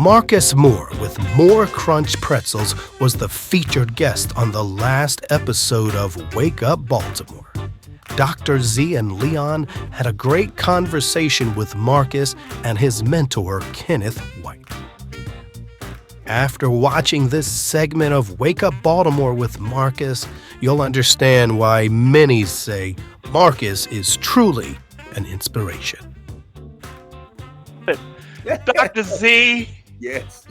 Marcus Moore with More Crunch Pretzels was the featured guest on the last episode of Wake Up Baltimore. Dr. Z and Leon had a great conversation with Marcus and his mentor, Kenneth White. After watching this segment of Wake Up Baltimore with Marcus, you'll understand why many say Marcus is truly an inspiration. Dr. Z, Yes.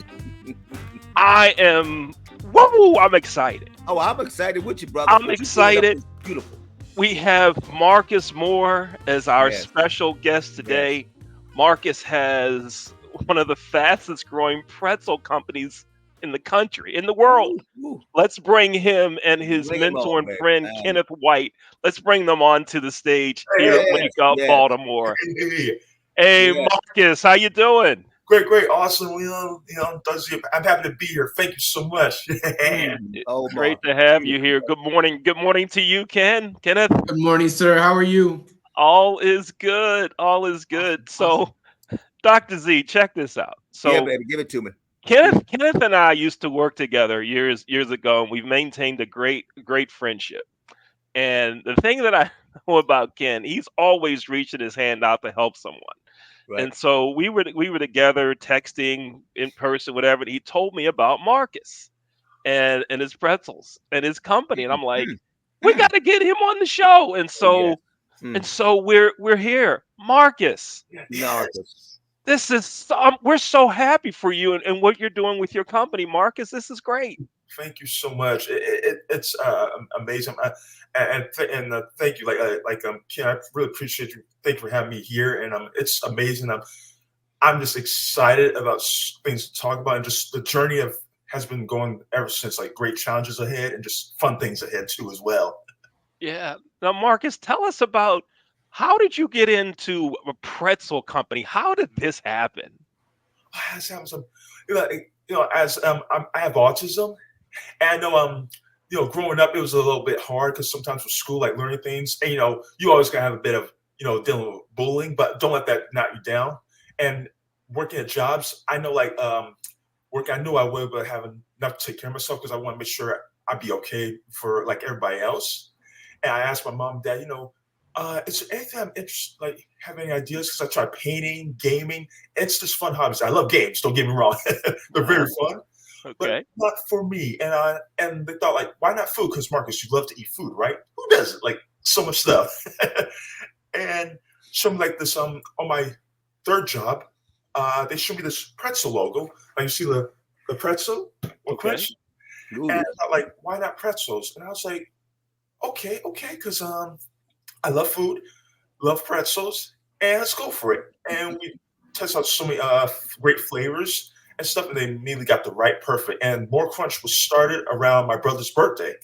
I'm excited. Oh, I'm excited with you, brother. I'm What you doing up excited. is beautiful. We have Marcus Moore as our Yes. special guest today. Marcus has one of the fastest growing pretzel companies in the country, in the world. Ooh. Let's bring him and his Bring him mentor on, and man. friend, Kenneth White. Let's bring them on to the stage here at Yes, Wake Up yes. Baltimore. Yeah. Hey, Yes. Marcus, how you doing? Great, awesome. I'm happy to be here. Thank you so much. Oh, Great my. to have you here. Good morning. Good morning to you, Kenneth. Good morning, sir. How are you? All is good. All is good. So, Dr. Z, check this out. So, Yeah, baby, give it to me. Kenneth and I used to work together years ago, and we've maintained a great friendship. And the thing that I know about Ken, he's always reaching his hand out to help someone. Right. And so we were together, texting in person, whatever. And he told me about Marcus and his pretzels and his company, and I'm like, we got to get him on the show. And so we're here, Marcus. Marcus. This is we're so happy for you and what you're doing with your company, Marcus. This is great. Thank you so much. It's amazing. Thank you. Ken, I really appreciate you. Thank you for having me here. And it's amazing. I'm just excited about things to talk about, and just the journey has been going ever since. Like, great challenges ahead and just fun things ahead too as well. Yeah. Now, Marcus, tell us about how did you get into a pretzel company? How did this happen? As I have autism, and I know growing up it was a little bit hard because sometimes with school, like learning things, and you always gotta have a bit of dealing with bullying, but don't let that knock you down. And working at jobs, I know I knew I would, but having enough to take care of myself because I want to make sure I'd be okay for like everybody else. And I asked my mom and dad, is there anything I'm interested, like, have any ideas? Because I tried painting, gaming. It's just fun hobbies. I love games. Don't get me wrong; they're very fun, Okay. but not for me. And they thought, like, why not food? Because Marcus, you love to eat food, right? Who doesn't? Like, so much stuff. And showed me like this on my third job. They showed me this pretzel logo. Like, you see the pretzel or Okay. crunch, and I thought, like, why not pretzels? And I was like, okay, because I love food, love pretzels, and let's go for it. And we tested out so many great flavors and stuff, and they immediately got the right perfect. And More Crunch was started around my brother's birthday.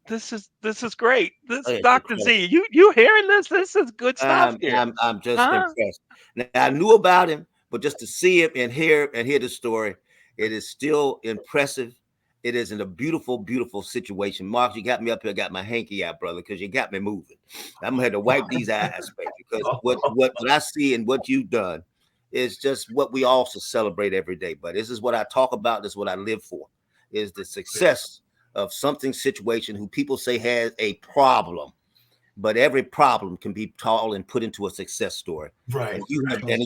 This is great. This Oh, yeah, Dr. Z, you hearing this? This is good stuff here. I'm just Huh? impressed. Now, I knew about him, but just to see him and hear the story, it is still impressive. It is in a beautiful, beautiful situation. Mark, you got me up here, got my hanky out, brother, because you got me moving. I'm gonna have to wipe these eyes, baby, because what I see and what you've done is just what we also celebrate every day. But this is what I talk about. This is what I live for. Is the success of something situation who people say has a problem, but every problem can be taught and put into a success story. Right. And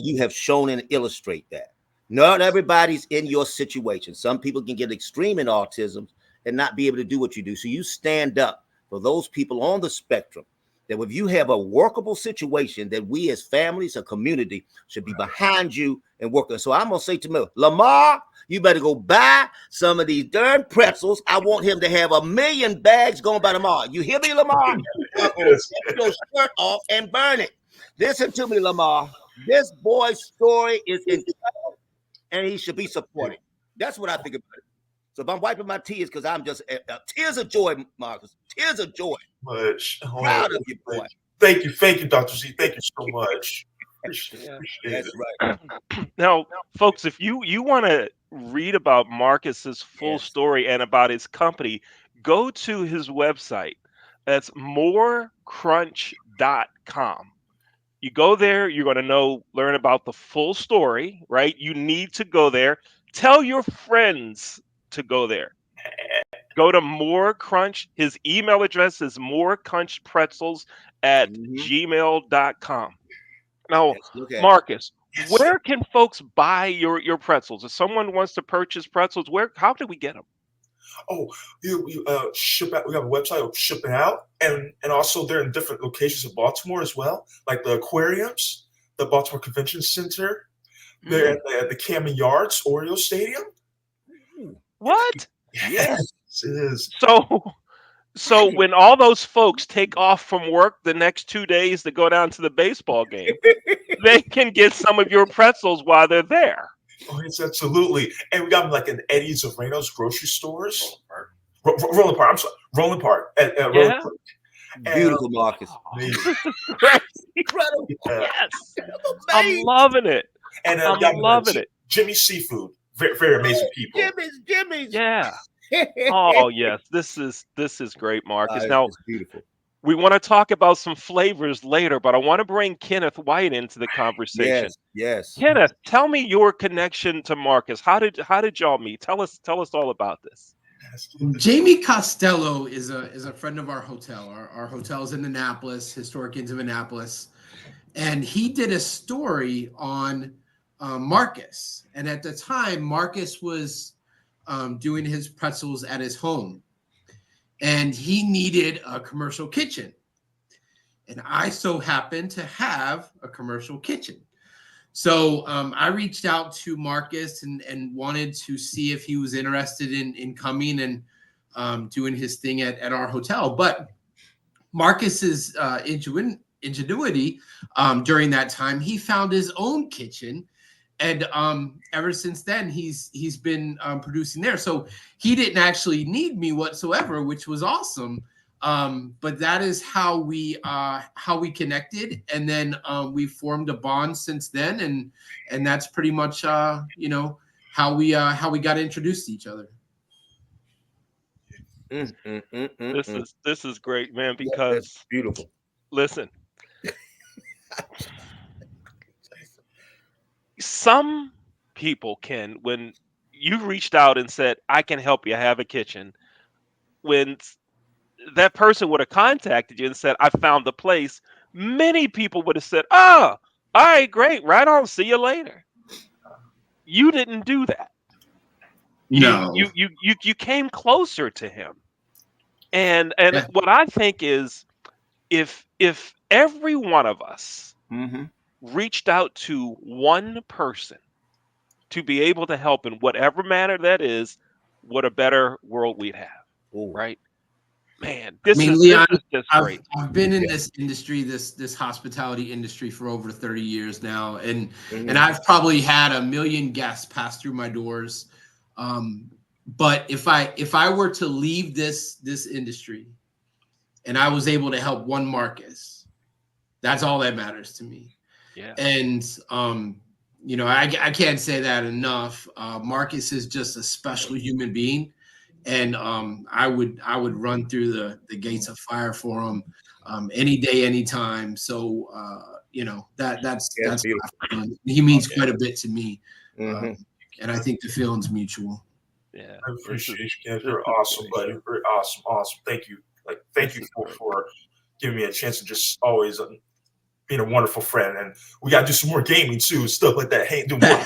you have shown and illustrate that. Not everybody's in your situation. Some people can get extreme in autism and not be able to do what you do. So you stand up for those people on the spectrum, that if you have a workable situation, that we as families, a community, should be behind you and working. So I'm going to say to me, Lamar, you better go buy some of these darn pretzels. I want him to have 1 million bags going by tomorrow. You hear me, Lamar? Take your shirt off and burn it. Listen to me, Lamar. This boy's story is incredible, and he should be supported. That's what I think about it. So if I'm wiping my tears, because I'm just tears of joy, Marcus. Tears of joy. Much. Proud of you, boy. Thank you, Dr. Z. Thank you so much. Appreciate That's it. right. Now, folks, if you want to read about Marcus's full story and about his company, go to his website. That's morecrunch.com. You go there, you're going to learn about the full story, right? You need to go there. Tell your friends to go there. Go to More Crunch. His email address is morecrunchpretzels at Mhm. gmail.com. Now, Let's look at it. Marcus, Yes. where can folks buy your pretzels? If someone wants to purchase pretzels, how do we get them? Oh, we ship out. We have a website of shipping out, and also they're in different locations of Baltimore as well, like the aquariums, the Baltimore Convention Center. They're at the Camden Yards Oreo Stadium. What? Yes. It is. So when all those folks take off from work the next 2 days to go down to the baseball game, they can get some of your pretzels while they're there. Oh, it's absolutely. And we got them like in Eddie's of Reno's grocery stores. Roland Park. I'm sorry. Roland Park. At Roland Yeah. Park. Beautiful, Marcus. Amazing. Great. Incredible. Yeah. Yes. I'm loving it. And I'm got them loving it. Jimmy's Seafood. Very, very amazing people. Jimmy's. Yeah. Oh yes. This is great, Marcus. Now It's beautiful. we want to talk about some flavors later, but I want to bring Kenneth White into the conversation. Yes. Kenneth, tell me your connection to Marcus. How did y'all meet? Tell us all about this. Jamie Costello is a friend of our hotel. Our hotel is in Annapolis, Historic Inns of Annapolis, and he did a story on Marcus. And at the time, Marcus was doing his pretzels at his home, and he needed a commercial kitchen. And I so happened to have a commercial kitchen. So I reached out to Marcus and wanted to see if he was interested in coming and doing his thing at our hotel. But Marcus's ingenuity during that time, he found his own kitchen. And ever since then, he's been producing there. So he didn't actually need me whatsoever, which was awesome. But that is how we connected, and then we formed a bond since then, and that's pretty much how we got introduced to each other. This is great, man, That's because beautiful. listen, some people can, when you reached out and said, I can help you have a kitchen, when that person would have contacted you and said, I found the place, many people would have said, oh, all right, great, right on, see you later. You didn't do that. No. You came closer to him. And Yeah. what I think is, if every one of us reached out to one person to be able to help in whatever manner that is, what a better world we'd have. Ooh. Right? Man, Leon, this is just great. I've been in this industry, this hospitality industry, for over 30 years now, and I've probably had 1 million guests pass through my doors. But if I were to leave this industry and I was able to help one Marcus, that's all that matters to me. Yeah. And I can't say that enough. Marcus is just a special human being. And I would run through the gates of fire for him any day, anytime. So that's beautiful. He means quite a bit to me, and I think the feeling's mutual. Yeah, I appreciate you, Kenneth. You're awesome, buddy. Very awesome. Thank you. Thank you for giving me a chance to just always being a wonderful friend. And we got to do some more gaming too, stuff like that. Hey, do more.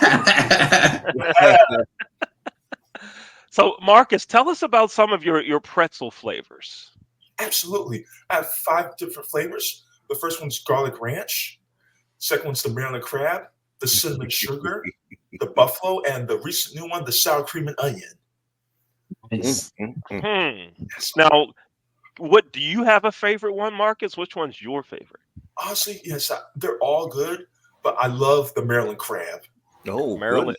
So, Marcus, tell us about some of your pretzel flavors. Absolutely. I have 5 different flavors. The first one's garlic ranch. Second one's the Maryland crab, the cinnamon sugar, the buffalo, and the recent new one, the sour cream and onion. Nice. Now, what do you have a favorite one, Marcus? Which one's your favorite? Honestly, yes, they're all good, but I love the Maryland crab. Oh, Maryland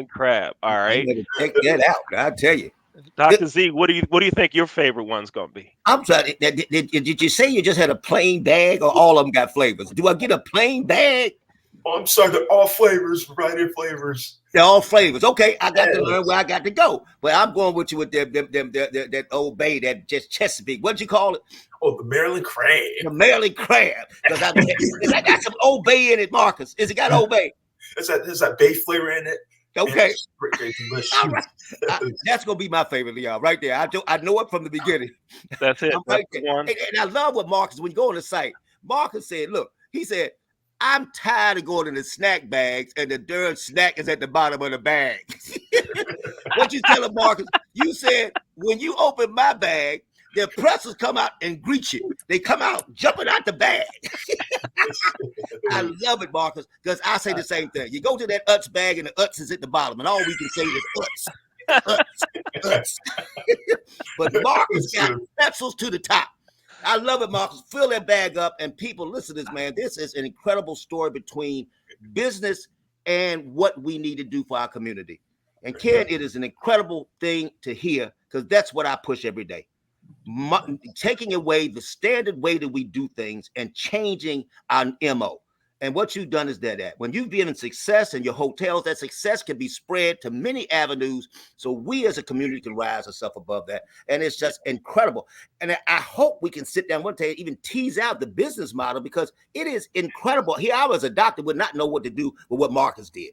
crab. All right. I check that out. I tell you, Dr. Z, what do you think your favorite one's gonna be? I'm trying. Did you say you just had a plain bag, or all of them got flavors? Do I get a plain bag, Oh, I'm sorry, they're all flavors, variety of flavors. They're all flavors. Okay, I got to learn where I got to go. But I'm going with you with that Old Bay, that just Chesapeake. What'd you call it? Oh, the Maryland crab. The Maryland crab. Because I got some Old Bay in it, Marcus. Is it got Old Bay? There's that bay flavor in it. Okay. Great, delicious. All right. That's gonna be my favorite, Leon, right there. I know it from the beginning. That's it. That's Right the there. one. And I love what Marcus, when you go on the site, Marcus said, look, he said, I'm tired of going in the snack bags and the darn snack is at the bottom of the bag. What you tell him, Marcus? You said, when you open my bag, the pretzels come out and greet you. They come out jumping out the bag. I love it, Marcus, because I say the same thing. You go to that Utz bag and the Utz is at the bottom, and all we can say is Utz. Utz. But Marcus got pretzels to the top. I love it, Marcus. Fill that bag up, and people, listen to this, man. This is an incredible story between business and what we need to do for our community. And Ken, it is an incredible thing to hear, because that's what I push every day. Taking away the standard way that we do things and changing our MO. And what you've done is that when you've been in success in your hotels, that success can be spread to many avenues. So we as a community can rise ourselves above that. And it's just incredible. And I hope we can sit down one day and even tease out the business model, because it is incredible. Here, I was a doctor, would not know what to do with what Marcus did.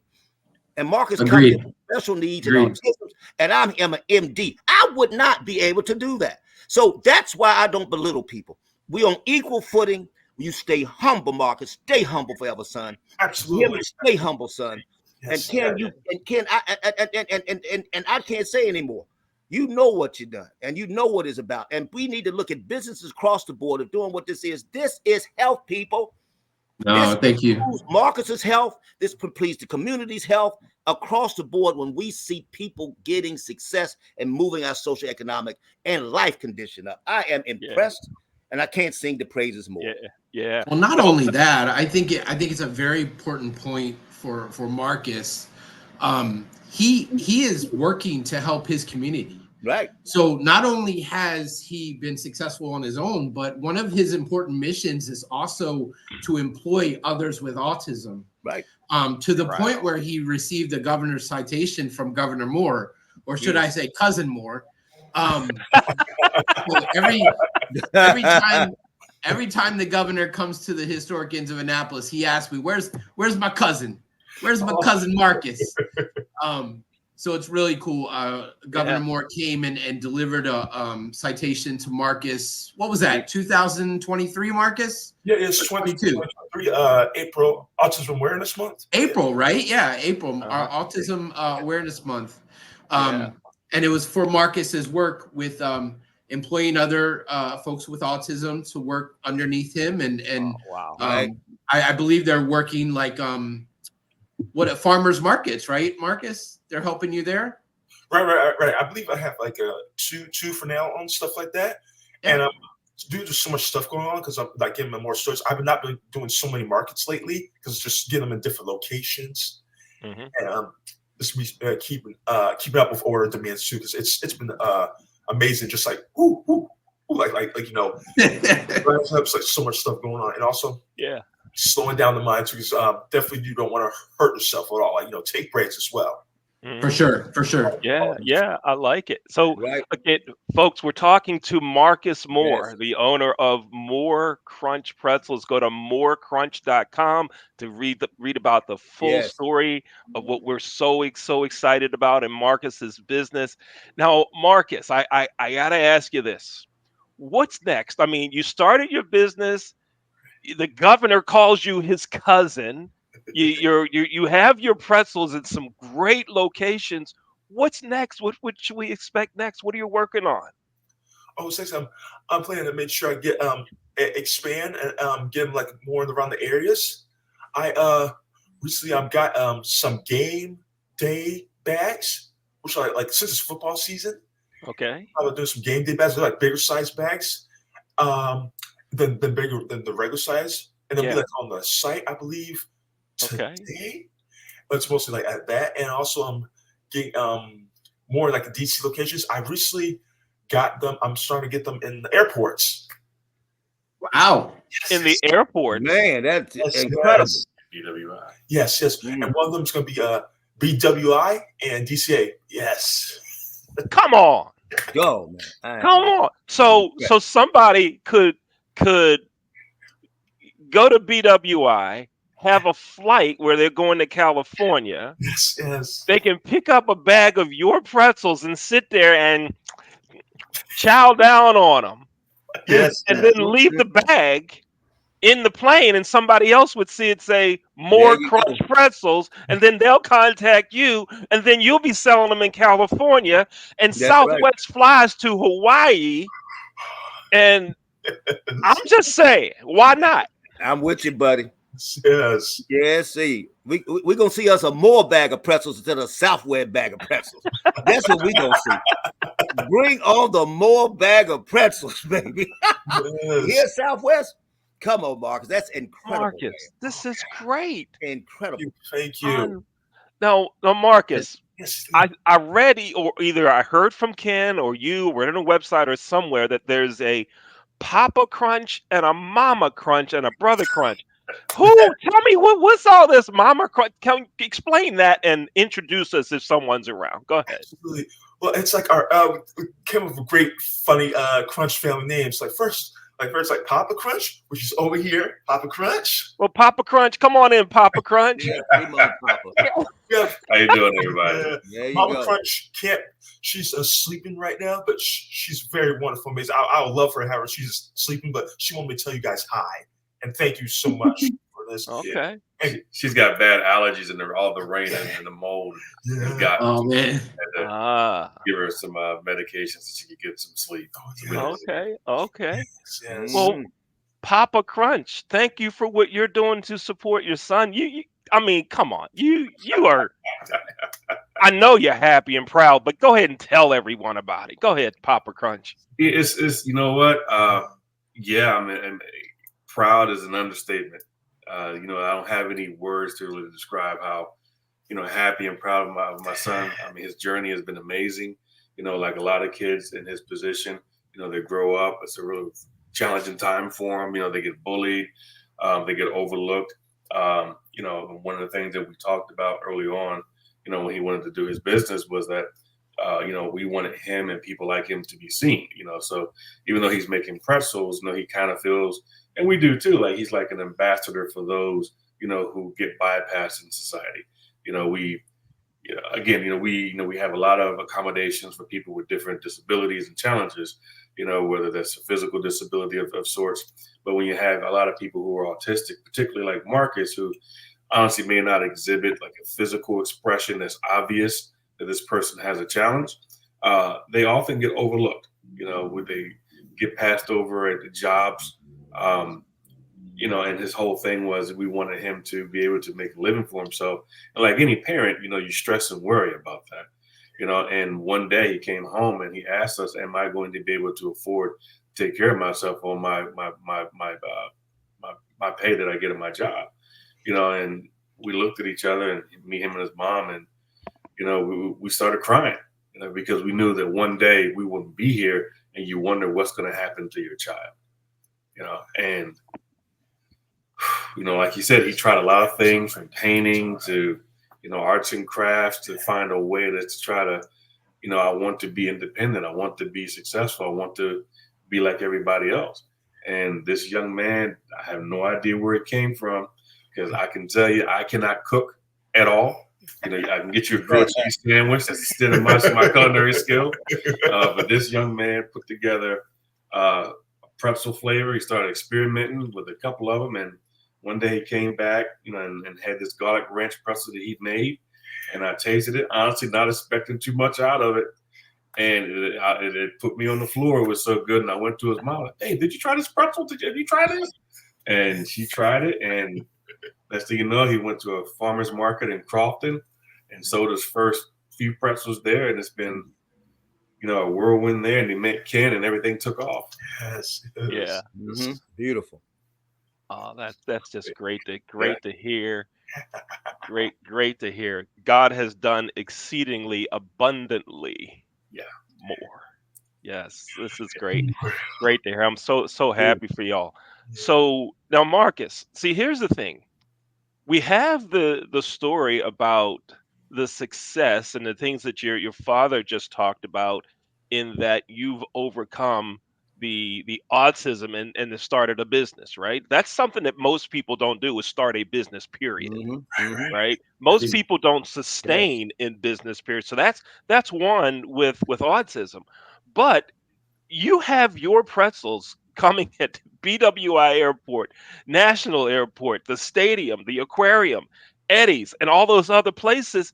And Marcus comes with special needs and autism, and I'm an MD. I would not be able to do that. So that's why I don't belittle people. We on equal footing. You stay humble, Marcus. Stay humble forever, son. Absolutely. Stay humble, son. Yes, and Ken, I can't say anymore. You know what you've done, and you know what it's about. And we need to look at businesses across the board of doing what this is. This is health, people. No, thank you. Marcus's health. This completes the community's health across the board. When we see people getting success and moving our social, economic, and life condition up, I am impressed, and I can't sing the praises more. Yeah. Well, not only that, I think it's a very important point for Marcus. He is working to help his community. Right. So not only has he been successful on his own, but one of his important missions is also to employ others with autism. Right. To the point where he received a governor's citation from Governor Moore, or should I say Cousin Moore. So every time the governor comes to the historic inns of Annapolis, he asks me, where's my cousin? Where's my cousin Marcus? So it's really cool. Governor Moore came and delivered a citation to Marcus. What was that? 2023, Marcus? Yeah, it's 2023. April, Autism Awareness Month. April, right? Yeah, April, our Autism Awareness Month. And it was for Marcus's work with employing other folks with autism to work underneath him. And I believe they're working like what at farmers markets, right, Marcus? They're helping you there. Right. I believe I have like two for now on stuff like that. Yeah. And due to so much stuff going on, because I'm like getting more stores, I've not been doing so many markets lately because just getting them in different locations. And just keeping up with order demands too, because it's been amazing. Just like like you know, like so much stuff going on, and also slowing down the mind too, because definitely you don't want to hurt yourself at all. Like, you know, take breaks as well. For sure. Yeah, I like it. So, again, folks, we're talking to Marcus Moore, the owner of More Crunch Pretzels. Go to morecrunch.com to read about the full story of what we're so excited about in Marcus's business. Now, Marcus, I gotta ask you this: what's next? I mean, you started your business. The governor calls you his cousin. You have your pretzels in some great locations. What's next? What should we expect next? What are you working on? Oh, I'm planning to make sure I get expand and get them like more around the areas. I recently I've got some game day bags, which are like since it's football season. Okay. I'm doing some game day bags. They're like bigger size bags, than bigger than the regular size, and they'll be like on the site, I believe. Today, but it's mostly like at that, and also I'm getting more like the DC locations. I recently got them. I'm starting to get them in the airports. Wow! In the airport, man, that's incredible. BWI. Yes, yes. Mm. And one of them is going to be BWI and DCA. Yes. Come on. Go, man. I ain't Come lying. on. So somebody could go to BWI, have a flight where they're going to California. Yes, yes. They can pick up a bag of your pretzels and sit there and chow down on them, Yes, and yes. then leave the bag in the plane, and somebody else would see it say There more you crunch go. pretzels, and then they'll contact you, and then you'll be selling them in California, and That's right. Southwest flies to Hawaii. And I'm just saying, why not? I'm with you, buddy. Yes. Yeah, see, we gonna see us a more bag of pretzels instead of a Southwest bag of pretzels. That's what we gonna see. Bring on the more bag of pretzels, baby. Yes. Here, Southwest. Come on, Marcus. That's incredible. Marcus, this is great. Incredible. Thank you. Now, Marcus, Yes. I read or either I heard from Ken or you read on a website or somewhere that there's a Papa Crunch and a Mama Crunch and a Brother Crunch. Tell me what's all this Mama Crunch? Can you explain that and introduce us if someone's around? Go ahead. Absolutely. Well, it's like our we came up with great, funny Crunch family names. Like first, like Papa Crunch, which is over here. Papa Crunch. Well, Papa Crunch, come on in, Papa Crunch. Yeah, come on, Papa. Yeah. How you doing, everybody? There you Mama go. Crunch can't. She's sleeping right now, but she's very wonderful, amazing. I would love for her to have her. She's sleeping, but she wanted me to tell you guys hi and thank you so much for this. Okay. She's got bad allergies and all the rain and the mold. Yeah. Has got Oh man. to Ah. give her some medications so she could get some sleep. Okay. Okay. Yes. Well, Papa Crunch, thank you for what you're doing to support your son. I mean, come on. You are. I know you're happy and proud, but go ahead and tell everyone about it. Go ahead, Papa Crunch. It's you know what? Yeah, I mean, proud is an understatement. I don't have any words to really describe how, happy and proud of my son. I mean, his journey has been amazing. Like a lot of kids in his position, they grow up. It's a really challenging time for them. They get bullied, they get overlooked. One of the things that we talked about early on, when he wanted to do his business was that, we wanted him and people like him to be seen, so even though he's making pretzels, he kind of feels, and we do too, like he's like an ambassador for those, who get bypassed in society. We have a lot of accommodations for people with different disabilities and challenges, whether that's a physical disability of sorts. But when you have a lot of people who are autistic, particularly like Marcus, who honestly may not exhibit like a physical expression that's obvious that this person has a challenge, they often get overlooked, when they get passed over at the jobs. And his whole thing was we wanted him to be able to make a living for himself. And like any parent, you stress and worry about that, and one day he came home and he asked us, am I going to be able to afford to take care of myself on my pay that I get in my job? And we looked at each other, and me, him and his mom, and, we started crying, because we knew that one day we wouldn't be here, and you wonder what's going to happen to your child, and, like you said, he tried a lot of things from painting to, arts and crafts to find a way to try to, I want to be independent. I want to be successful. I want to be like everybody else. And this young man, I have no idea where it came from, because I can tell you, I cannot cook at all. I can get you a grilled cheese sandwich. That's the extent of my culinary skill. But this young man put together a pretzel flavor. He started experimenting with a couple of them. And one day he came back, and had this garlic ranch pretzel that he'd made. And I tasted it, honestly, not expecting too much out of it. And it put me on the floor. It was so good. And I went to his mom, like, hey, did you try this pretzel? Have you tried this? And she tried it. And next thing you know, he went to a farmer's market in Crofton and sold his first few pretzels there. And it's been, a whirlwind there. And he met Ken and everything took off. Yes. Yeah. Mm-hmm. Beautiful. Oh, that's just great to hear. Great to hear. God has done exceedingly abundantly. Yeah. More. Yes, this is great. Great to hear. I'm so happy for y'all. So now, Marcus, see, here's the thing. we have the story about the success and the things that your father just talked about, in that you've overcome the autism and started a business, right? That's something that most people don't do, is start a business, period. Right? Most Agreed. people don't Yes. sustain in business, period. So that's one with autism. But you have your pretzels coming at BWI Airport, National Airport, the stadium, the aquarium, Eddie's, and all those other places.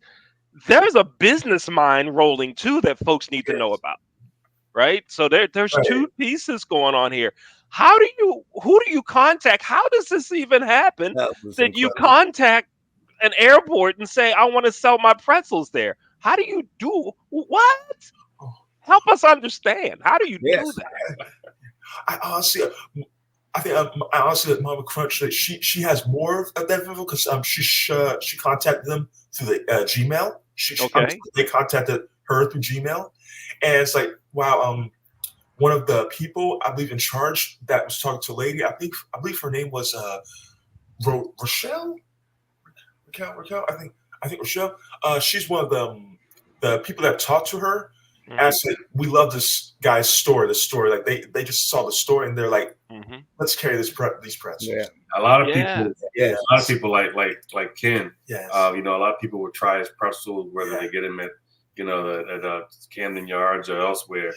There's a business mind rolling too that folks need to know Yes. about, right? So there's Right. two pieces going on here. Who do you contact? How does this even happen That was that you incredible. contact an airport and say, I want to sell my pretzels there? How do you do what? Oh, Help us understand. How do you do Yes. that? I honestly, I think I honestly that Mama Crunch, that she has more of that info because she contacted them through the Gmail. Okay. They contacted her through Gmail, and it's like, wow. One of the people I believe in charge that was talking to a lady. I believe her name was Rochelle. Raquel. I think Rochelle. She's one of the people that talked to her. And I Hmm. said, we love this guy's story. The story, like they just saw the story and they're like, Hmm. let's carry these pretzels. Yeah. A lot of Yeah. people, Yes. a lot of people like Ken. Yes. You know, a lot of people would try his pretzels, whether they get them at, you know, at Camden Yards or elsewhere.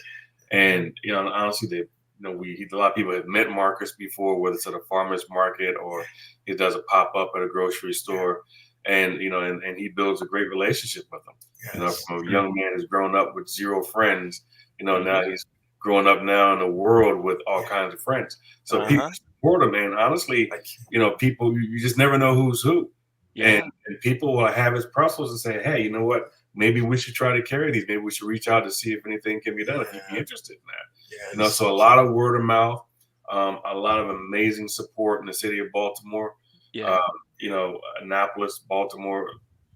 And you know, honestly, they, you know, a lot of people have met Marcus before, whether it's at a farmer's market or he does a pop up at a grocery store, and you know, and he builds a great relationship with them. You know, Yes. from a young man who's grown up with zero friends, you know, now Hmm. he's growing up now in a world with all kinds of friends. So people Uh-huh. support him, and honestly, Like, you know, people, you just never know who's who. Yeah. And people will have his pretzels and say, hey, you know what? Maybe we should try to carry these. Maybe we should reach out to see if anything can be done, if you'd be interested in that. You know, yes. so a lot of word of mouth, a lot of amazing support in the city of Baltimore, Yeah. um, you know, Annapolis, Baltimore,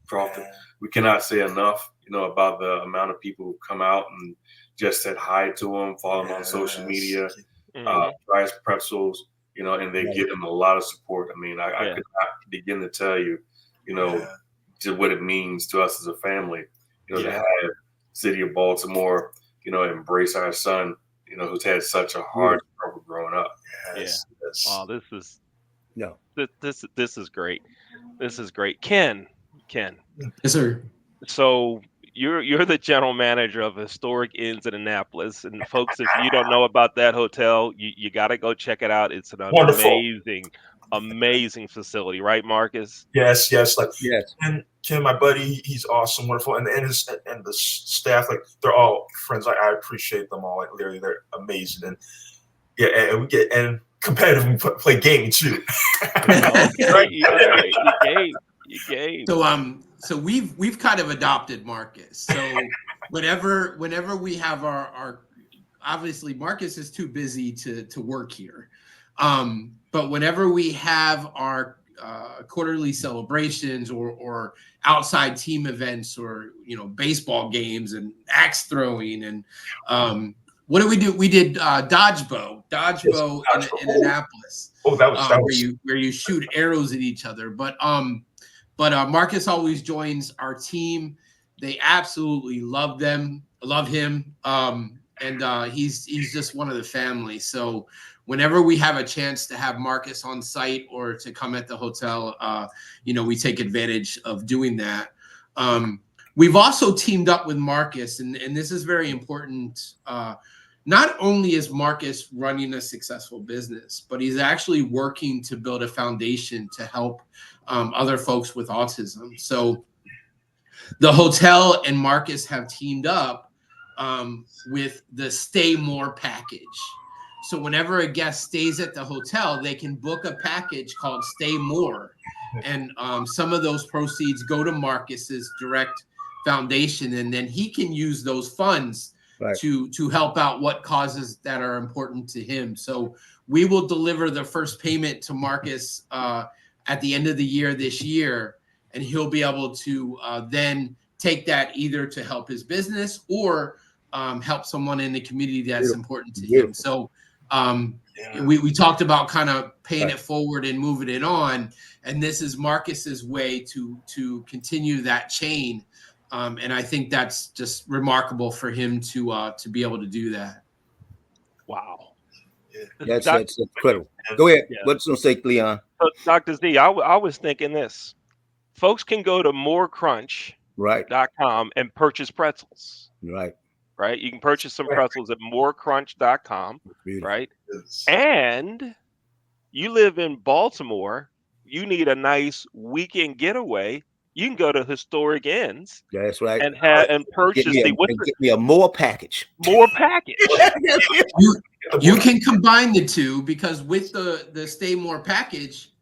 Crofton. Yeah. We cannot say enough, you know, about the amount of people who come out and just said hi to him, follow him on social media, Hmm. try his pretzels, you know, and they Right. give him a lot of support. I mean, I Yeah. could not begin to tell you, you know, Yeah. to what it means to us as a family, you know, to Yeah. have city of Baltimore, you know, embrace our son, you know, who's had such a hard Beautiful. struggle growing up. Yes. Yes. Oh, No. this is great. This is great. Ken. Yes, sir. So you're the general manager of Historic Inns in Annapolis, and folks, if you don't know about that hotel, you got to go check it out. It's an Wonderful. amazing facility, right, Marcus? Yes. Yes. Like Yes. Ken, my buddy, he's awesome, wonderful, and the staff, like they're all friends. Like I appreciate them all. Like literally, they're amazing, and yeah, and we get and competitive. We play gaming too. Okay, you gave. So we've kind of adopted Marcus. So whenever we have our obviously Marcus is too busy to work here. But whenever we have our quarterly celebrations or outside team events or baseball games and axe throwing and what did we do? We did dodgeball in Annapolis. Oh, that was Where you shoot arrows at each other. But Marcus always joins our team. They absolutely love him. And he's just one of the family. So whenever we have a chance to have Marcus on site or to come at the hotel, we take advantage of doing that. We've also teamed up with Marcus, and this is very important. Not only is Marcus running a successful business, but he's actually working to build a foundation to help other folks with autism. So the hotel and Marcus have teamed up with the Stay More package. So whenever a guest stays at the hotel, they can book a package called Stay More. And some of those proceeds go to Marcus's direct foundation, and then he can use those funds to help out what causes that are important to him. So we will deliver the first payment to Marcus at the end of the year this year, and he'll be able to then take that either to help his business or help someone in the community that's important to him. So we talked about kind of paying it forward and moving it on, and this is Marcus's way to continue that chain, and I think that's just remarkable for him to be able to do that. Wow. That's incredible. Go ahead. Yeah. What's going to say, Leon? Dr. Z, I was thinking this. Folks can go to morecrunch.com and purchase pretzels. Right. You can purchase some pretzels at morecrunch.com. Right. And you live in Baltimore, you need a nice weekend getaway. You can go to Historic Inns. That's right. And purchase get me a more package. More package. You can combine the two, because with the Stay More package,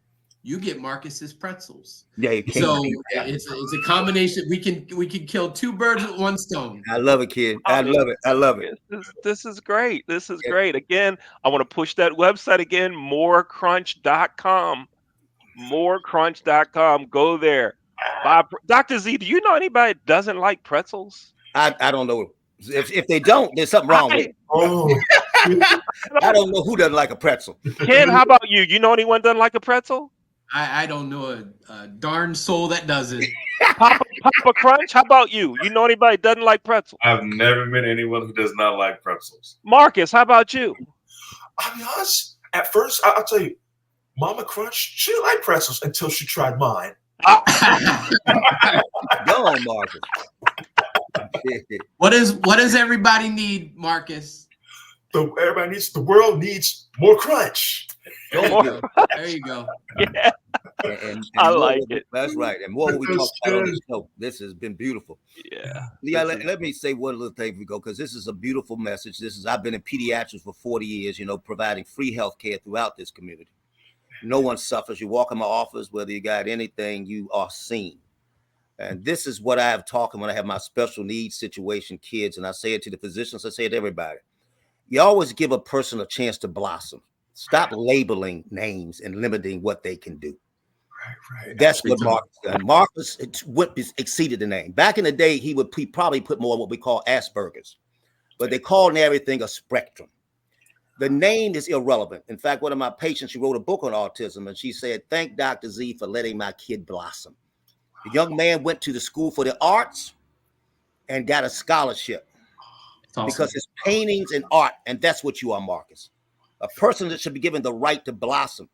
you get Marcus's pretzels. Yeah, you can. So it's a combination. We can kill two birds with one stone. I love it, kid. I love it. I love it. This is great. This is great. Again, I want to push that website again, morecrunch.com. Morecrunch.com. Go there. Dr. Z, do you know anybody that doesn't like pretzels? I don't know. If they don't, there's something wrong with it. I don't know who doesn't like a pretzel. Ken, how about you? You know anyone doesn't like a pretzel? I don't know a darn soul that doesn't. Papa Crunch, how about you? You know anybody that doesn't like pretzels? I've never met anyone who does not like pretzels. Marcus, how about you? I'll be honest. At first, I'll tell you, Mama Crunch, she didn't like pretzels until she tried mine. Go on, Marcus. What does everybody need, Marcus? The world needs more crunch. There you go. Yeah. And I like it. That's right. And more we talk about on this show. This has been beautiful. Yeah. Let me say one little thing we go, because this is a beautiful message. I've been in pediatrics for 40 years, providing free health care throughout this community. No one suffers. You walk in my office, whether you got anything, you are seen. And this is what I have talking when I have my special needs situation kids, and I say it to the physicians, I say it to everybody. You always give a person a chance to blossom. Stop labeling names and limiting what they can do. Right. That's what Marcus done. Marcus exceeded the name. Back in the day, he probably put more what we call Asperger's, but they called everything a spectrum. The name is irrelevant. In fact, one of my patients, she wrote a book on autism, and she said, "Thank Dr. Z for letting my kid blossom." The young man went to the School for the Arts and got a scholarship because it's paintings and art, and that's what you are, Marcus. A person that should be given the right to blossom.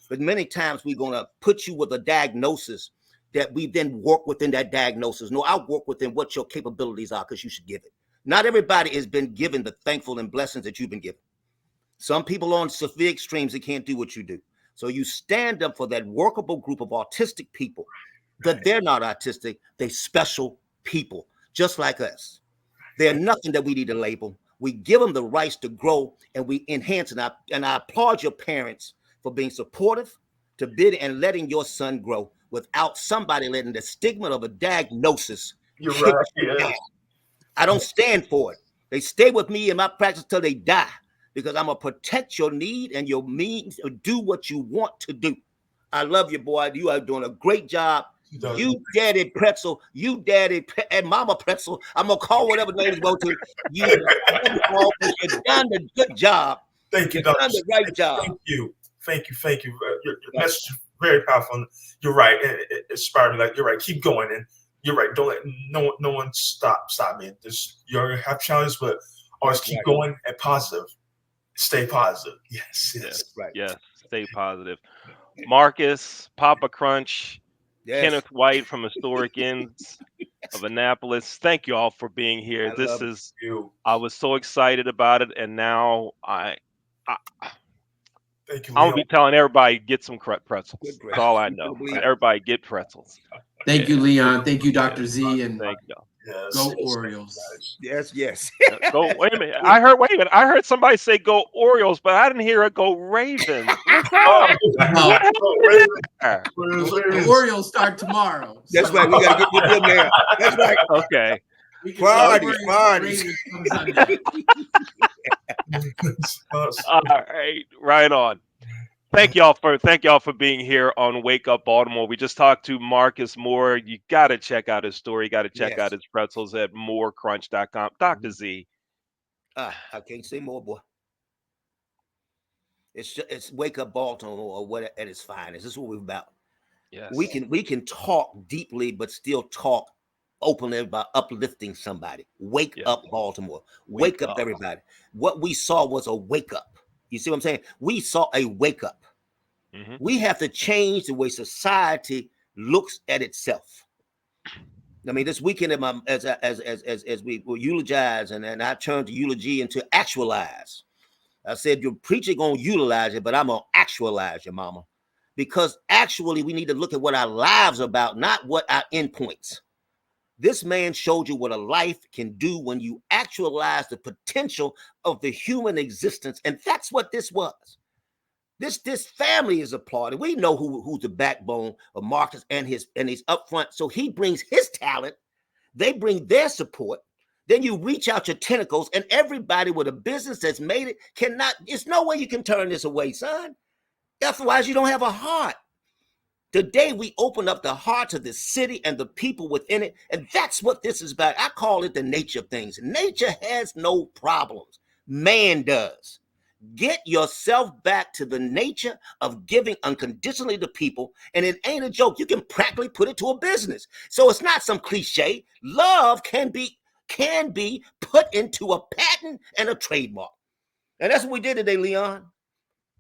But many times we're going to put you with a diagnosis that we then work within that diagnosis. No, I work within what your capabilities are, because you should give it. Not everybody has been given the thankful and blessings that you've been given. Some people on severe extremes, they can't do what you do. So you stand up for that workable group of autistic people, that they're not autistic, they're special people, just like us. They're nothing that we need to label. We give them the rights to grow, and we enhance it. And I applaud your parents for being supportive to bid and letting your son grow without somebody letting the stigma of a diagnosis. You're right. Yeah. I don't stand for it. They stay with me in my practice till they die, because I'm going to protect your need and your means to do what you want to do. I love you, boy. You are doing a great job. You daddy pretzel, you daddy and mama pretzel. I'm going to call whatever names go to. You've done a good job. Thank you, You've done the right job. Thank you. Your message is very powerful. You're right. It inspired me. Like, you're right. Keep going. And you're right. Don't let no one stop me. You're going to have challenges, but always keep going and positive. Stay positive. Yes. Right. Yes. Stay positive. Marcus, Papa Crunch, Kenneth White from Historic Inns of Annapolis. Thank you all for being here. I was so excited about it, and now thank you. I'm gonna be telling everybody get some pretzels. That's all I know. Everybody get pretzels. Thank you, Leon. Thank you, Dr. Z, and thank you. Yes. Go Orioles. Yes. Go. Wait a minute. I heard somebody say go Orioles, but I didn't hear it go Ravens. The Orioles start tomorrow. That's right. We got to get them there. That's right. Okay. Friday. All right. Right on. Thank y'all for being here on Wake Up Baltimore. We just talked to Marcus Moore. You got to check out his story. You got to check out his pretzels at morecrunch.com. Dr. Z. I can't say more, boy. It's Wake Up Baltimore, or what at its finest. This is what we're about. Yes. We can talk deeply, but still talk openly about uplifting somebody. Wake Yeah. up, Baltimore. Wake Wake up, up. everybody. What we saw was a wake up. You see what I'm saying? We saw a wake up. Mhm. We have to change the way society looks at itself. I mean, this weekend, as we were eulogized, and I turned eulogy into actualize. I said, your preacher gonna utilize it, but I'm gonna actualize you, mama. Because actually, we need to look at what our lives are about, not what our endpoints. This man showed you what a life can do when you actualize the potential of the human existence, and that's what this was. This family is applauded. We know who's the backbone of Marcus and he's up front. So he brings his talent, they bring their support. Then you reach out your tentacles, and everybody with a business that's made it cannot. There's no way you can turn this away, son. Otherwise, you don't have a heart. Today, we open up the hearts of the city and the people within it, and that's what this is about. I call it the nature of things. Nature has no problems. Man does. Get yourself back to the nature of giving unconditionally to people, and it ain't a joke. You can practically put it to a business. So it's not some cliche. Love can be put into a patent and a trademark. And that's what we did today, Leon.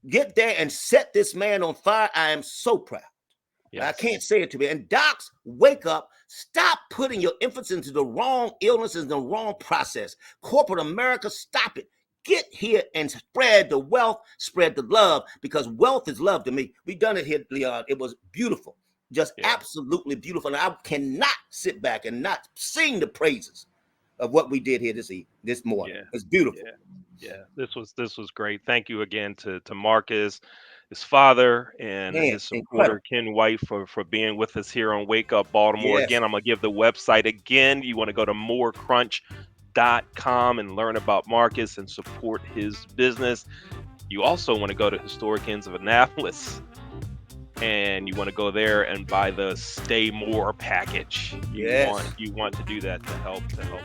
Get there and set this man on fire. I am so proud. Yes. I can't say it to me. And docs, wake up. Stop putting your emphasis into the wrong illnesses and the wrong process. Corporate America, stop it. Get here and spread the wealth, spread the love, because wealth is love to me. We done it here, Leon. It was beautiful, just absolutely beautiful. And I cannot sit back and not sing the praises of what we did here this morning. Yeah. It's beautiful. Yeah. This was great. Thank you again to Marcus, his father, and his supporter, Ken White, for being with us here on Wake Up Baltimore. Yes. Again, I'm going to give the website again. You want to go to morecrunch.com and learn about Marcus and support his business. You also want to go to Historic Ends of Annapolis, and you want to go there and buy the Stay More package. You want to do that to help support.